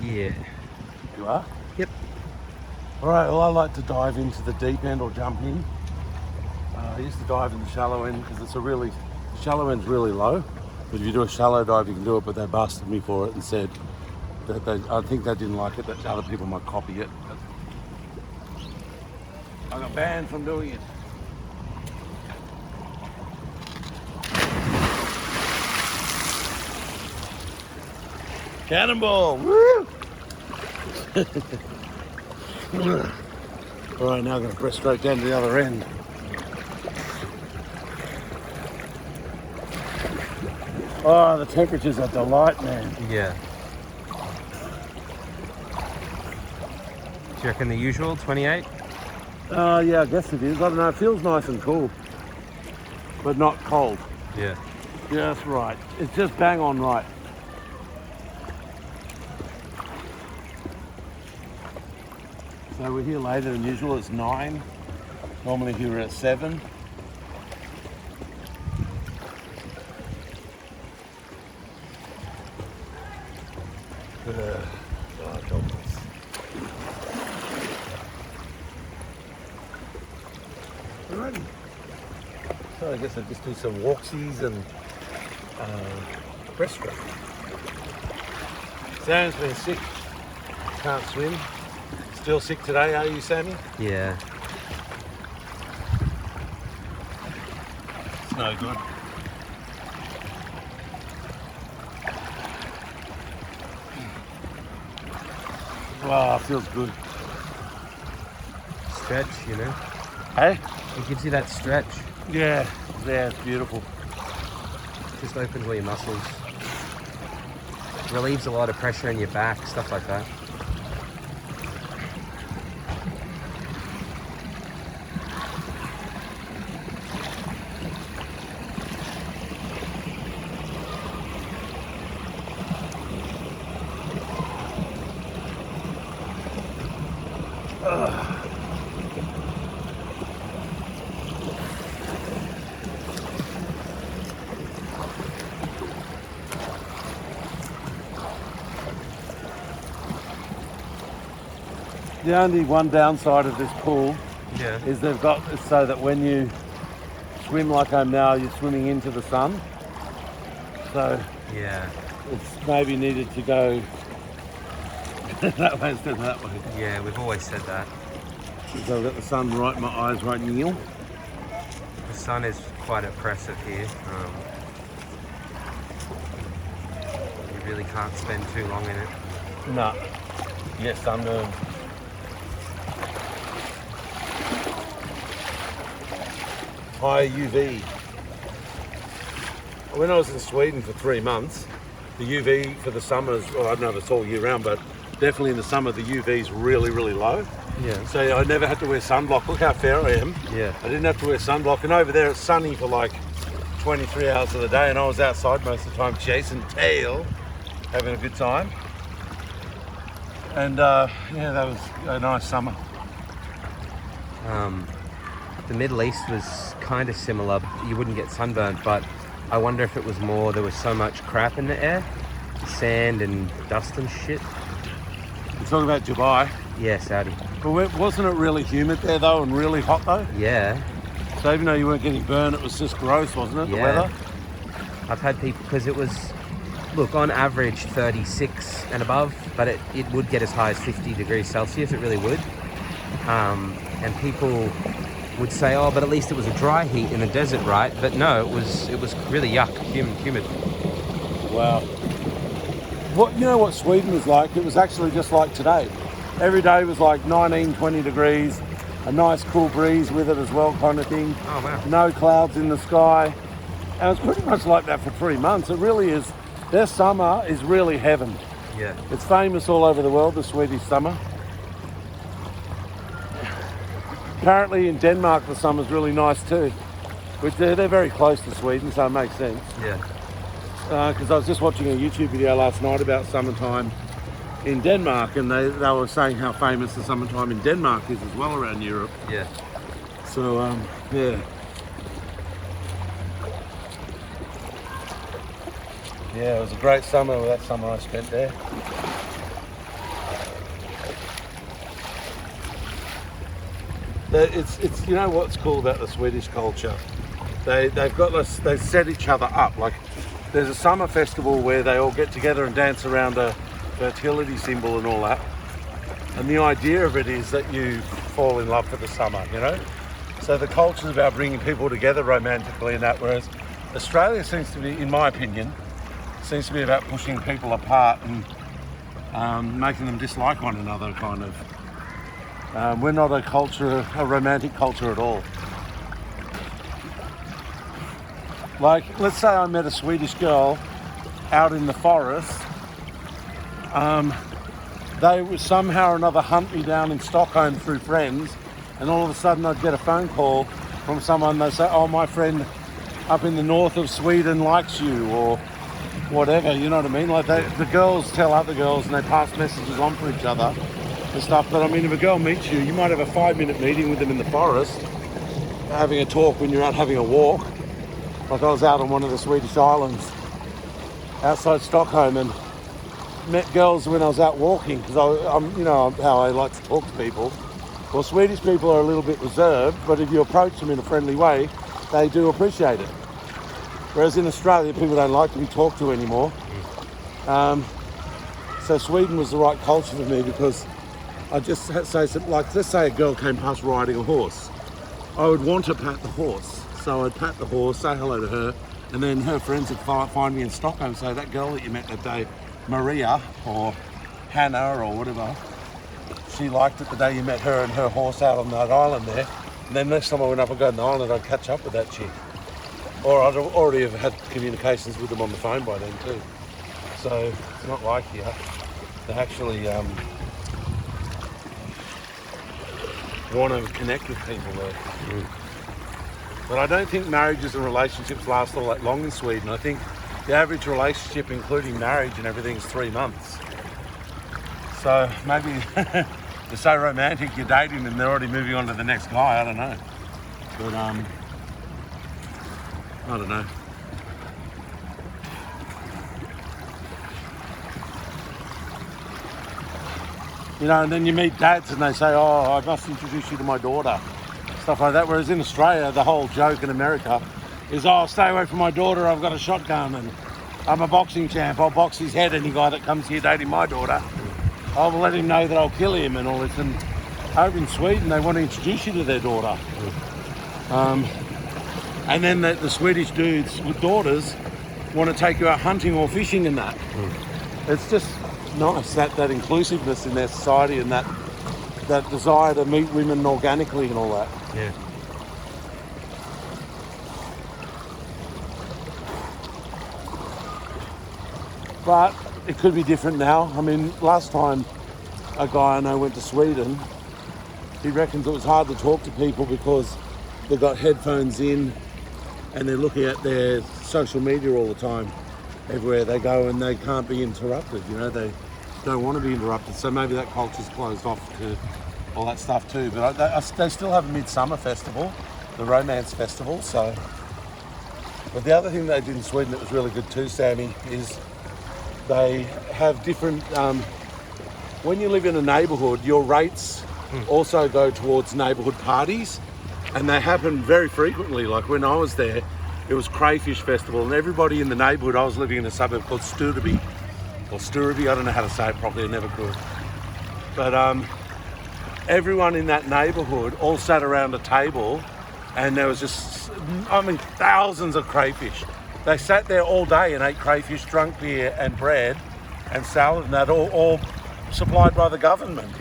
Yeah. You are? Yep. All right, well, I like to dive into the deep end or jump in. I used to dive in the shallow end because the shallow end's really low. But if you do a shallow dive, you can do it, but they busted me for it and said that I think they didn't like it, that other people might copy it. I got banned from doing it. Cannonball! Woo! All right, now I'm going to breaststroke down to the other end. Oh, the temperature's a delight, man. Yeah. Do you reckon the usual 28? Yeah, I guess it is. I don't know, it feels nice and cool, but not cold. Yeah. Yeah, that's right. It's just bang on right. So we're here later than usual. It's 9. Normally here we're at 7. Alrighty. So I guess I'll just do some walksies and breaststroke. Sam's been sick. Can't swim. Still sick today, are you, Sammy? Yeah. It's no good. Wow, feels good. Stretch, you know? Hey? It gives you that stretch. Yeah, it's beautiful. Just opens all your muscles. Relieves a lot of pressure in your back, stuff like that. The only one downside of this pool Yeah. is they've got it so that when you swim like I'm now, you're swimming into the sun. So Yeah. it's maybe needed to go that way instead of that way. Yeah, we've always said that. So I've got the sun right in my eyes right now. The sun is quite oppressive here. You really can't spend too long in it. No. Yes, sunburn. High UV. When I was in Sweden for 3 months, the UV for the summers, well, I don't know if it's all year round, but definitely in the summer, the UV is really, really low. Yeah. So I never had to wear sunblock. Look how fair I am. Yeah. I didn't have to wear sunblock. And over there, it's sunny for like 23 hours of the day, and I was outside most of the time chasing tail, having a good time. And yeah, that was a nice summer. The Middle East was kind of similar. You wouldn't get sunburned, but I wonder if it was more, there was so much crap in the air, sand and dust and shit. You're talking about Dubai. Yeah, Saudi. But wasn't it really humid there though, and really hot though? Yeah. So even though you weren't getting burned, it was just gross, wasn't it, the weather? I've had people, because it was, look, on average 36 and above, but it would get as high as 50 degrees Celsius, it really would. And people would say, oh, but at least it was a dry heat in the desert, right? But no, it was really yuck, humid. Wow. You know what Sweden was like? It was actually just like today. Every day was like 19, 20 degrees, a nice cool breeze with it as well, kind of thing. Oh, wow. No clouds in the sky. And it's pretty much like that for 3 months. It really is. Their summer is really heaven. Yeah. It's famous all over the world, the Swedish summer. Apparently in Denmark the summer's really nice too, which they're very close to Sweden, so it makes sense. Yeah. Because I was just watching a YouTube video last night about summertime in Denmark, and they were saying how famous the summertime in Denmark is as well around Europe. Yeah. So yeah. Yeah, it was a great summer, that summer I spent there. It's you know what's cool about the Swedish culture? They set each other up. Like there's a summer festival where they all get together and dance around a fertility symbol and all that. And the idea of it is that you fall in love for the summer, you know? So the culture is about bringing people together romantically and that, whereas Australia seems to be, in my opinion, seems to be about pushing people apart and making them dislike one another, kind of. We're not a romantic culture at all. Like, let's say I met a Swedish girl out in the forest. They would somehow or another hunt me down in Stockholm through friends, and all of a sudden I'd get a phone call from someone. They say, oh, my friend up in the north of Sweden likes you, or whatever, you know what I mean? Like the girls tell other girls and they pass messages on for each other and stuff. But I mean, if a girl meets you, you might have a 5-minute meeting with them in the forest, having a talk when you're out having a walk. Like I was out on one of the Swedish islands outside Stockholm and met girls when I was out walking, because I'm, you know, how I like to talk to people. Well, Swedish people are a little bit reserved, but if you approach them in a friendly way, they do appreciate it. Whereas in Australia, people don't like to be talked to anymore. So Sweden was the right culture for me, because I just say, like, let's say a girl came past riding a horse. I would want to pat the horse. So I'd pat the horse, say hello to her, and then her friends would find me in Stockholm and say, that girl that you met that day, Maria or Hannah or whatever, she liked it the day you met her and her horse out on that island there. And then next time I went up and go to the island, I'd catch up with that chick. Or I'd already have had communications with them on the phone by then too. So it's not like here. They actually want to connect with people there. But I don't think marriages and relationships last all that long in Sweden. I think the average relationship, including marriage and everything, is 3 months. So maybe you're so romantic, you're dating and they're already moving on to the next guy. I don't know. But I don't know. You know, and then you meet dads and they say, oh, I must introduce you to my daughter. Stuff like that. Whereas in Australia, the whole joke in America is, oh, stay away from my daughter, I've got a shotgun and I'm a boxing champ. I'll box his head, any guy that comes here dating my daughter, I will let him know that I'll kill him and all this. And over in Sweden, they want to introduce you to their daughter. And then the Swedish dudes with daughters want to take you out hunting or fishing and that. It's just nice, that inclusiveness in their society and that desire to meet women organically and all that. Yeah. But it could be different now. I mean, last time a guy I know went to Sweden, he reckons it was hard to talk to people because they've got headphones in and they're looking at their social media all the time, everywhere they go, and they can't be interrupted, you know, they don't want to be interrupted. So maybe that culture's closed off to all that stuff too. But they still have a Midsummer Festival, the Romance Festival. So, but the other thing they did in Sweden that was really good too, Sammy, is they have different, when you live in a neighbourhood, your rates also go towards neighbourhood parties, and they happen very frequently. Like when I was there, it was Crayfish Festival, and everybody in the neighbourhood, I was living in a suburb called Stureby, or Stureby, I don't know how to say it properly, I never could. But everyone in that neighbourhood all sat around a table, and there was just, I mean, thousands of crayfish. They sat there all day and ate crayfish, drank beer and bread and salad, and that all supplied by the government.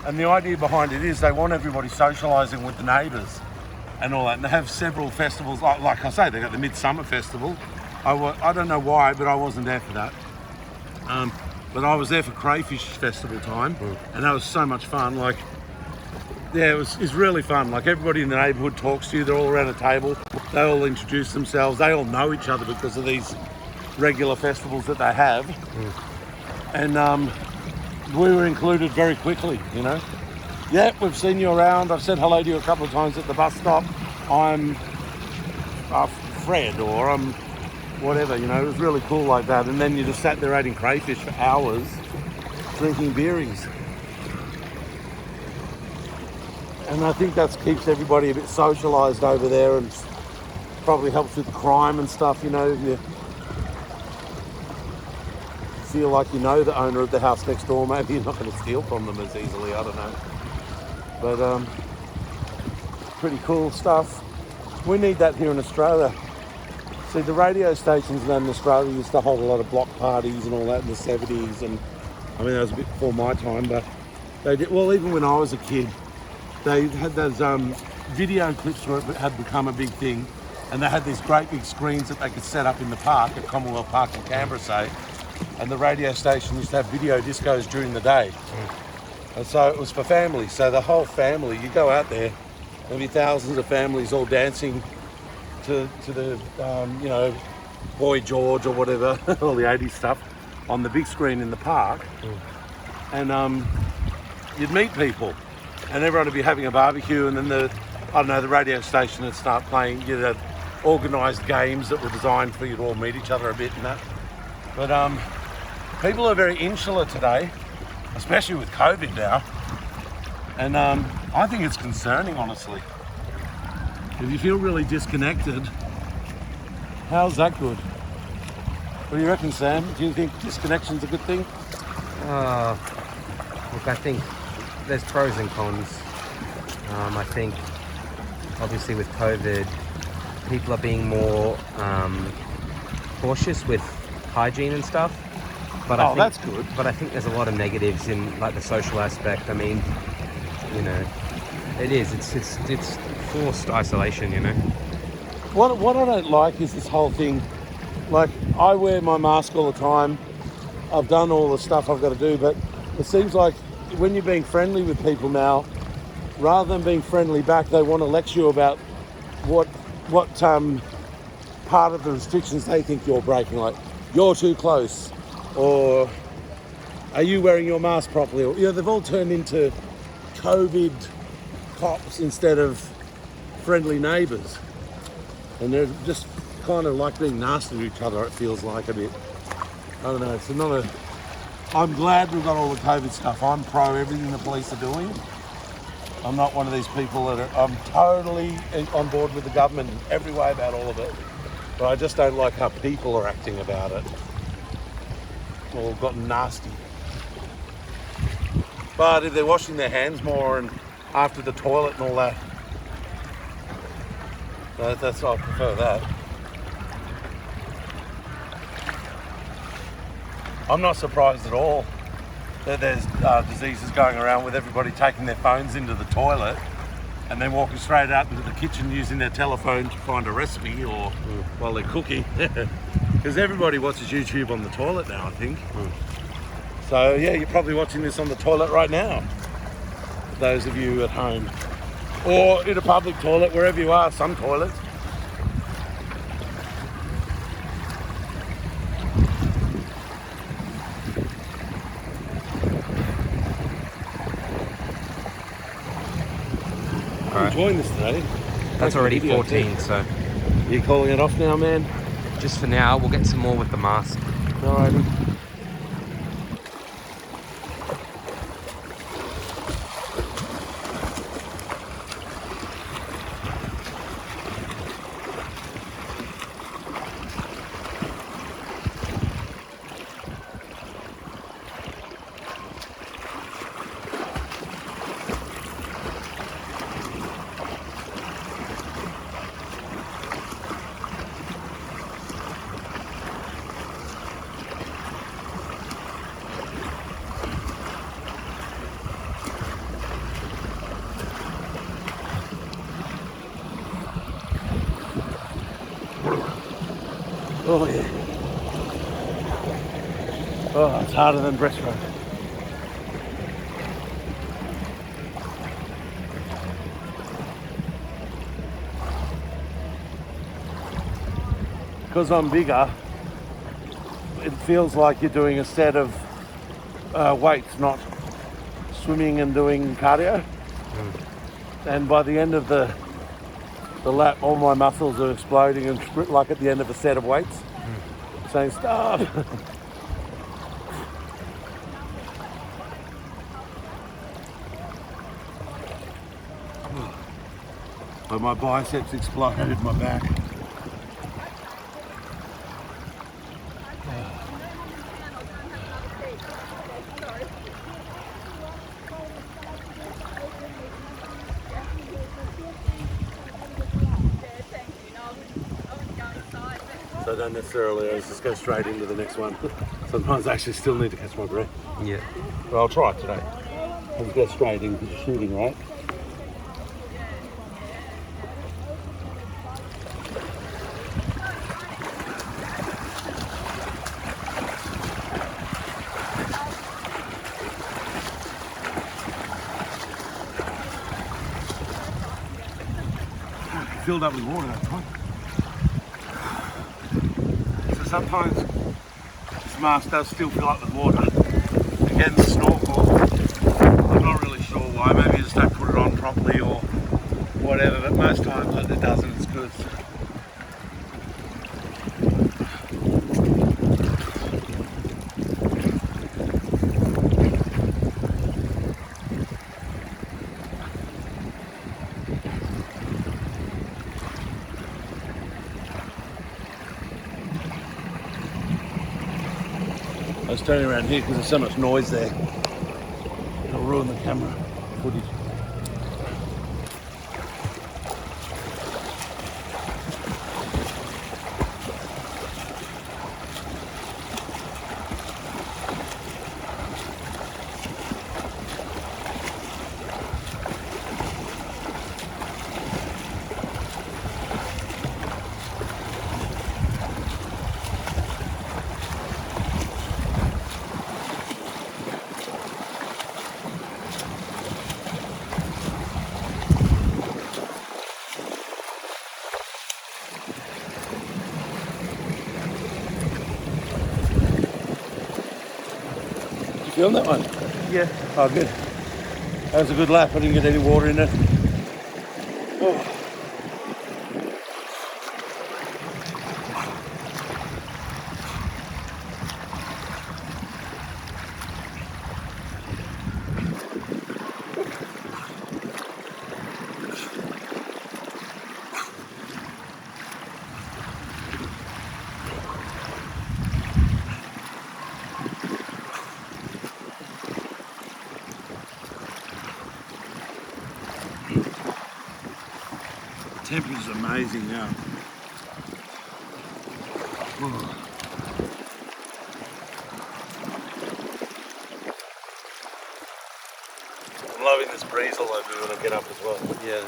And the idea behind it is they want everybody socialising with the neighbours and all that. And they have several festivals, like I say, they got the Midsummer Festival. I don't know why, but I wasn't there for that. But I was there for Crayfish Festival time, and that was so much fun. Like, yeah, it's really fun. Like, everybody in the neighbourhood talks to you. They're all around a table. They all introduce themselves. They all know each other because of these regular festivals that they have. And we were included very quickly, you know. Yeah, we've seen you around. I've said hello to you a couple of times at the bus stop. I'm Fred, or I'm whatever, you know. It was really cool like that. And then you just sat there eating crayfish for hours, drinking beeries. And I think that keeps everybody a bit socialised over there, and probably helps with crime and stuff, you know. You feel like you know the owner of the house next door, maybe you're not going to steal from them as easily, I don't know. But pretty cool stuff. We need that here in Australia. See, the radio stations in Australia used to hold a lot of block parties and all that in the 70s, and I mean that was a bit before my time, but they did, well, even when I was a kid, they had those video clips where it had become a big thing, and they had these great big screens that they could set up in the park at Commonwealth Park in Canberra, say, and the radio station used to have video discos during the day. And so it was for families, so the whole family, you go out there, there'll be thousands of families all dancing to the, you know, Boy George or whatever, all the 80s stuff, on the big screen in the park. And you'd meet people, and everyone would be having a barbecue, and then the radio station would start playing, you know, organised games that were designed for you to all meet each other a bit and that. But people are very insular today, especially with COVID now. And I think it's concerning, honestly. If you feel really disconnected, how's that good? What do you reckon, Sam? Do you think disconnection's a good thing? Look, I think there's pros and cons. I think, obviously, with COVID, people are being more cautious with hygiene and stuff. But I think, that's good. But I think there's a lot of negatives in like the social aspect. I mean, you know, it is. It's forced isolation. You know. What I don't like is this whole thing. Like, I wear my mask all the time. I've done all the stuff I've got to do, but it seems like when you're being friendly with people now, rather than being friendly back, they want to lecture you about what part of the restrictions they think you're breaking. Like, you're too close, or are you wearing your mask properly? Or, you know, they've all turned into COVID cops instead of friendly neighbours, and they're just kind of like being nasty to each other. It feels like a bit. I don't know. It's not a. I'm glad we've got all the COVID stuff. I'm pro everything the police are doing. I'm not one of these people that are. I'm totally on board with the government in every way about all of it, but I just don't like how people are acting about it. All gotten nasty. But if they're washing their hands more and after the toilet and all that, that's I prefer that. I'm not surprised at all that there's diseases going around with everybody taking their phones into the toilet and then walking straight out into the kitchen using their telephone to find a recipe or while they're cooking. Because everybody watches YouTube on the toilet now, I think. So yeah, you're probably watching this on the toilet right now, for those of you at home. Or in a public toilet, wherever you are, some toilets. I'm enjoying this today. That's already 14, so. You're calling it off now, man? Just for now, we'll get some more with the mask. Alrighty. Oh yeah. Oh, it's harder than breaststroke. Because I'm bigger, it feels like you're doing a set of weights, not swimming and doing cardio. And by the end of the lap, all my muscles are exploding and like at the end of a set of weights, saying stop. But my biceps exploded my back. So I don't necessarily always just go straight into the next one. Sometimes I actually still need to catch my breath. Yeah. But I'll try it today. I'll just go straight in because you're shooting, right? Filled up with water that time. So sometimes this mask does still fill up with water. Again, the snorkel, I'm not really sure why. Maybe you just don't put it on properly or whatever, but most times it doesn't. It's good. I was turning around here because there's so much noise there. It'll ruin the camera footage. You feeling that one? Yeah. Oh, good. That was a good lap. I didn't get any water in it. Oh. The temperature's amazing now. Oh. I'm loving this breeze all over when I get up as well. Yeah.